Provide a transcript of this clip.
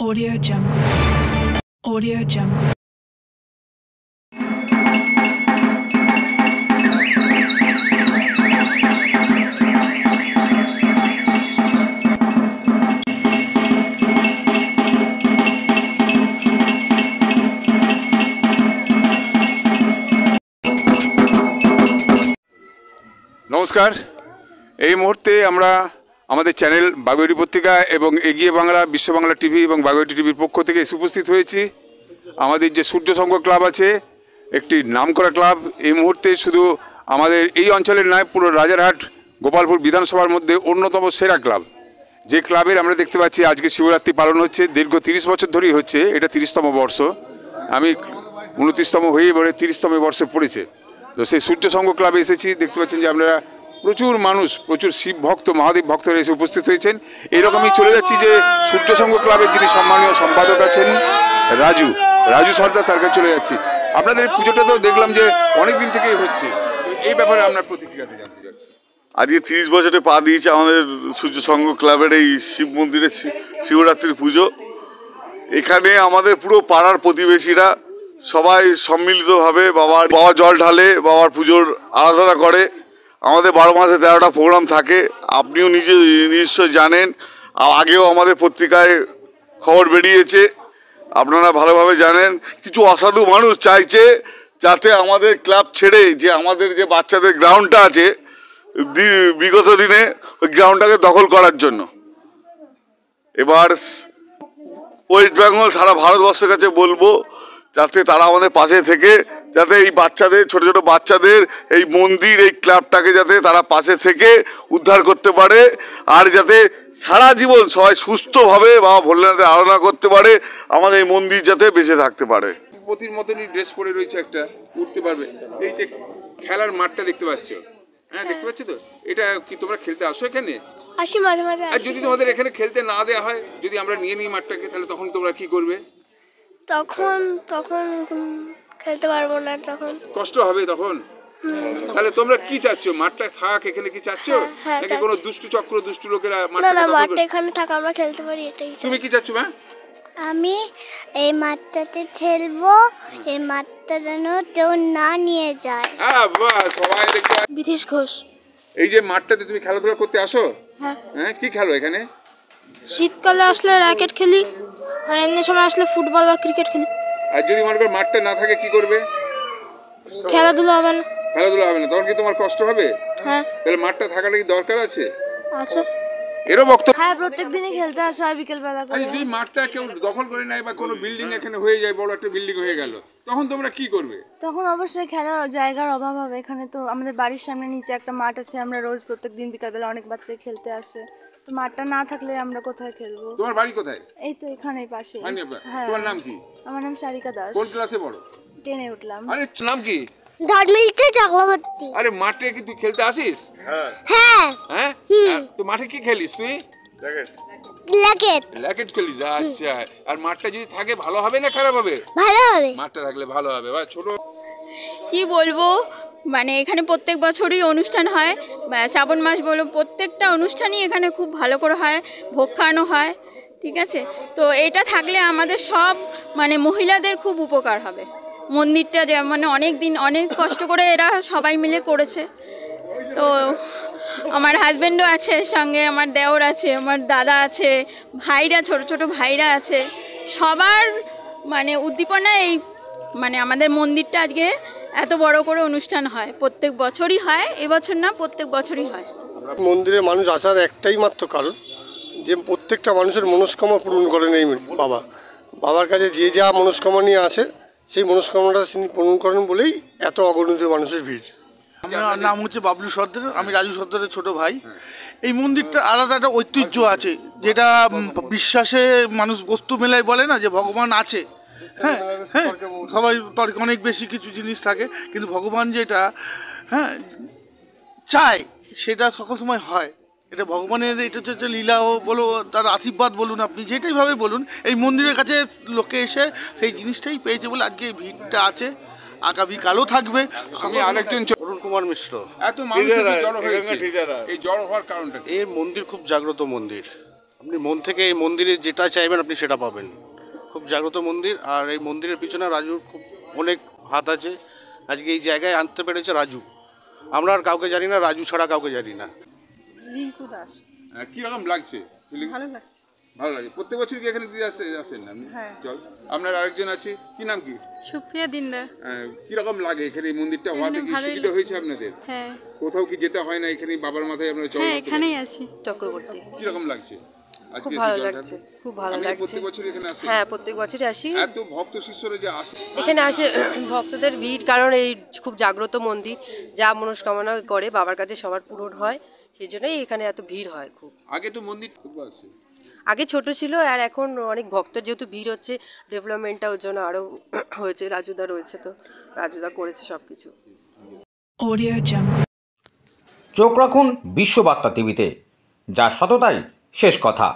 Audio Jungle. Audio Jungle. নমস্কার। এই মুহূর্তে আমরা আমাদের চ্যানেল বাগুইয়াটি পত্রিকা এবং এগিয়ে বাংলা বিশ্ব বাংলা টিভি এবং বাগুইয়াটি টিভির পক্ষ থেকে এসে উপস্থিত হয়েছি। আমাদের যে সূর্য সংঘ ক্লাব আছে, একটি নামকরা ক্লাব। এই মুহূর্তে শুধু আমাদের এই অঞ্চলের নয়, পুরো রাজারহাট গোপালপুর বিধানসভার মধ্যে অন্যতম সেরা ক্লাব। যে ক্লাবের আমরা দেখতে পাচ্ছি আজকে শিবরাত্রি পালন হচ্ছে, দীর্ঘ 30 বছর ধরেই হচ্ছে। এটা 30তম বর্ষ। আমি 29তম হয়ে এবারে 30তম বর্ষে পড়েছে। তো সেই সূর্য সংঘ ক্লাবে এসেছি। দেখতে পাচ্ছেন যে আপনারা প্রচুর মানুষ, প্রচুর শিব ভক্ত, মহাদেব ভক্তরা এসে উপস্থিত হয়েছেন। এরকমই চলে যাচ্ছি যে সূর্য সংঘ ক্লাবের যিনি সম্মানীয় সম্পাদক আছেন রাজু সর্দার, তার কাছে চলে যাচ্ছি। আপনাদের এই পুজোটা তো দেখলাম যে অনেক দিন থেকেই হচ্ছে, এই ব্যাপারে আপনার প্রতিক্রিয়াটা জানতে চাচ্ছি। আজকে 30 বছরে পা দিয়েছে আমাদের সূর্য সংঘ ক্লাবের এই শিব মন্দিরের শিবরাত্রির পুজো। এখানে আমাদের পুরো পাড়ার প্রতিবেশীরা সবাই সম্মিলিতভাবে বাবার জল ঢালে, বাবার পুজোর আরাধনা করে। আমাদের 12 মাসে 13টা প্রোগ্রাম থাকে, আপনিও নিশ্চয় জানেন। আগেও আমাদের পত্রিকায় খবর বেরিয়েছে, আপনারা ভালোভাবে জানেন। কিছু অসাধু মানুষ চাইছে যাতে আমাদের ক্লাব ছেড়ে যে আমাদের যে বাচ্চাদের গ্রাউন্ডটা আছে, বিগত দিনে ওই গ্রাউন্ডটাকে দখল করার জন্য। এবার ওয়েস্ট বেঙ্গল সারা ভারতবর্ষের কাছে বলবো যাতে তারা আমাদের পাশে থেকে, যাতে এই বাচ্চাদের, ছোট ছোট বাচ্চাদের এই মন্দির, এই ক্লাবটাকে যাতে তারা পাশে থেকে উদ্ধার করতে পারে, আর যাতে সারা জীবন সবাই সুস্থভাবে বাবা ভোলেনাথের আরাধনা করতে পারে, আমাদের এই মন্দির যাতে বেঁচে থাকতে পারে। প্রতির মতনই ড্রেস পরে রয়েছে, একটা উঠতে পারবে। এই যে খেলার মাঠটা দেখতে পাচ্ছ, হ্যাঁ দেখতে পাচ্ছ তো, এটা কি তোমরা খেলতে আসো এখানে? আসি মাঝে মাঝে। আর যদি তোমাদের এখানে খেলতে না দেওয়া হয়, যদি আমরা নিয়ে নিই মাঠটাকে, তাহলে তখন তোমরা কি করবে? তখন খেলতে পারবো না, তখন কষ্ট হবে তখন। তাহলে তোমরা কি চাচ্ছ? মাঠটা থাক এখানে কি চাচ্ছ, নাকি কোনো দুষ্টু চক্র, দুষ্টু লোকেরা মাঠটা এখানে থাক, আমরা খেলতে পারি, এটাই। তুমি কি চাচ্ছ মা? আমি এই মাঠটাতে খেলবো, এই মাঠটা যেন কেউ না নিয়ে যায়। সবাই দেখতে। বিধিশ ঘোষ। এই যে মাঠটাতে তুমি খেলাধুলা করতে আসো, হ্যাঁ কি খেলো এখানে? শীতকালে আসলে র্যাকেট খেলি, আর এমনি সময় আসলে ফুটবল বা ক্রিকেট খেলি। আর যদি মনে করো মাঠটা না থাকে কি করবে? খেলাধুলা হবে না। খেলাধুলা হবে না, তখন কি তোমার কষ্ট হবে? হ্যাঁ। তাহলে মাঠটা থাকাটা কি দরকার আছে? আচ্ছা। এরও বক্তব্য। হ্যাঁ, প্রত্যেকদিনই খেলতে আসা হয় বিকেল বেলা করে। যদি মাঠটা কেউ দখল করে নেয় বা কোনো বিল্ডিং এখানে হয়ে যায়, বড় একটা বিল্ডিং হয়ে গেল, তখন তোমরা কি করবে? তখন অবশ্যই খেলার জায়গার অভাব হবে। এখানে তো আমাদের বাড়ির সামনে নিচে একটা মাঠ আছে, আমরা রোজ প্রত্যেকদিন বিকালবেলা অনেক বাচ্চা খেলতে আসে। তো মাঠটা না থাকলে আমরা কোথায় খেলবো? তোমার বাড়ি কোথায়? এই তো এখানেই পাশে। হ্যাঁ। তোমার নাম কি? আমার নাম সারিকা দাস। কোন ক্লাসে পড়ো? 10-এ উঠলাম। আরে নাম কি? ধর্মিষ্ঠ চক্রবর্তী। আরে মাঠে কি তুই খেলতে আসিস? হ্যাঁ। হ্যাঁ, তো মাঠে কি খেলিস তুই? র্যাকেট খেলিস? আচ্ছা। আর মাঠটা যদি থাকে ভালো হবে না খারাপ হবে? ভালো হবে। মাঠটা থাকলে ভালো হবে। বা ছোট কি বলবো, মানে এখানে প্রত্যেক বছরই অনুষ্ঠান হয়, শ্রাবণ মাস বলো, প্রত্যেকটা অনুষ্ঠানই এখানে খুব ভালো করে হয়, ভোগ খাওয়ানো হয়, ঠিক আছে। তো এটা থাকলে আমাদের সব মানে মহিলাদের খুব উপকার হবে। মন্দিরটা যে মানে অনেক দিন অনেক কষ্ট করে এরা সবাই মিলে করেছে। তো আমার হাজব্যান্ডও আছে সঙ্গে, আমার দেওর আছে, আমার দাদা আছে, ভাইরা, ছোট ছোট ভাইরা আছে। সবার মানে উদ্দীপনা এই মানে আমাদের মন্দিরটা আজকে এত বড় করে অনুষ্ঠান হয়, প্রত্যেক বছরই হয়, এবছর না প্রত্যেক বছরই হয়। মন্দিরে মানুষ আসার একটাই মাত্র কারণ, যে প্রত্যেকটা মানুষের মনস্কামনা পূরণ করেন এই বাবার কাছে। যে যা মনস্কামনা নিয়ে আসে, সেই মনস্কামনাটা তিনি পূরণ করেন বলেই এত অগণিত মানুষের ভিড়। আমার নাম হচ্ছে বাবলু সর্দার, আমি রাজু সর্দারের ছোট ভাই। এই মন্দিরটার আলাদা একটা ঐতিহ্য আছে, যেটা বিশ্বাসে মানুষ বস্তু মেলায় বলে না যে ভগবান আছে। হ্যাঁ হ্যাঁ, সবাই তর্কে অনেক বেশি কিছু জিনিস থাকে, কিন্তু ভগবান যেটা হ্যাঁ চায় সেটা সকল সময় হয়। এটা ভগবানের, এটা হচ্ছে লীলাও বলো, তার আশীর্বাদ বলুন, আপনি যেটাইভাবে বলুন, এই মন্দিরের কাছে লোকে এসে সেই জিনিসটাই পেয়েছে বলে আজকে এই ভিড়টা আছে, আগামীকালও থাকবে। আমি আরেকজন অরুণ কুমার মিশ্র। এত মানুষ জড়ো হয়েছে, এই জড়ো হওয়ার কারণটা? এই মন্দির খুব জাগ্রত মন্দির, আপনি মন থেকে এই মন্দিরে যেটা চাইবেন আপনি সেটা পাবেন। খুব জাগ্রত মন্দির, আর এই মন্দিরের পিছনে রাজুর খুব অনেক হাত আছে। আজকে এই জায়গায় আনতে পেরেছে রাজু। আমরা আর কাউকে জানি না, রাজু ছাড়া কাউকে জানি না। রিঙ্কু দাস। কিরকম লাগছে? ভালো লাগছে। ভালো লাগে। প্রত্যেক বছর কি এখানে দিয়ে আসেন আপনি? হ্যাঁ। চল, আপনার আরেকজন আছে, কি নাম কি? সুপ্রিয়া দিনদার। কিরকম লাগে এখানে এই মন্দিরটা হওয়াতে? কি সুবিধা হয়েছে আপনাদের? হ্যাঁ কোথাও কি যেতে হয় না? এখানে বাবার মাথায় আপনারা চল? হ্যাঁ এখানেই আছি। চক্রবর্তী। কিরকম লাগছে? খুব ভালো লাগছে, খুব ভালো লাগছে। প্রত্যেক বছর এখানে আসেন? হ্যাঁ, প্রত্যেক বছরই আসি। এত ভক্ত শিষ্যরা যে আসে এখানে আসে ভক্তদের ভিড়, কারণ এই খুব জাগ্রত মন্দির, যা মনস্কামনা করে বাবার কাছে সবার পূরণ হয়, সেই জন্যই এখানে এত ভিড় হয় খুব। আগে তো মন্দির খুব আছে, আগে ছোট ছিল, আর এখন অনেক ভক্ত যেহেতু ভিড় হচ্ছে, ডেভেলপমেন্টটা ওর জন্য আরও হয়েছে। রাজুদা রয়েছে, তো রাজুদা করেছে সব কিছু। Audio Jungle. চোখ রাখুন বিশ্ববার্তা টিভিতে, যার সততাই শেষ কথা।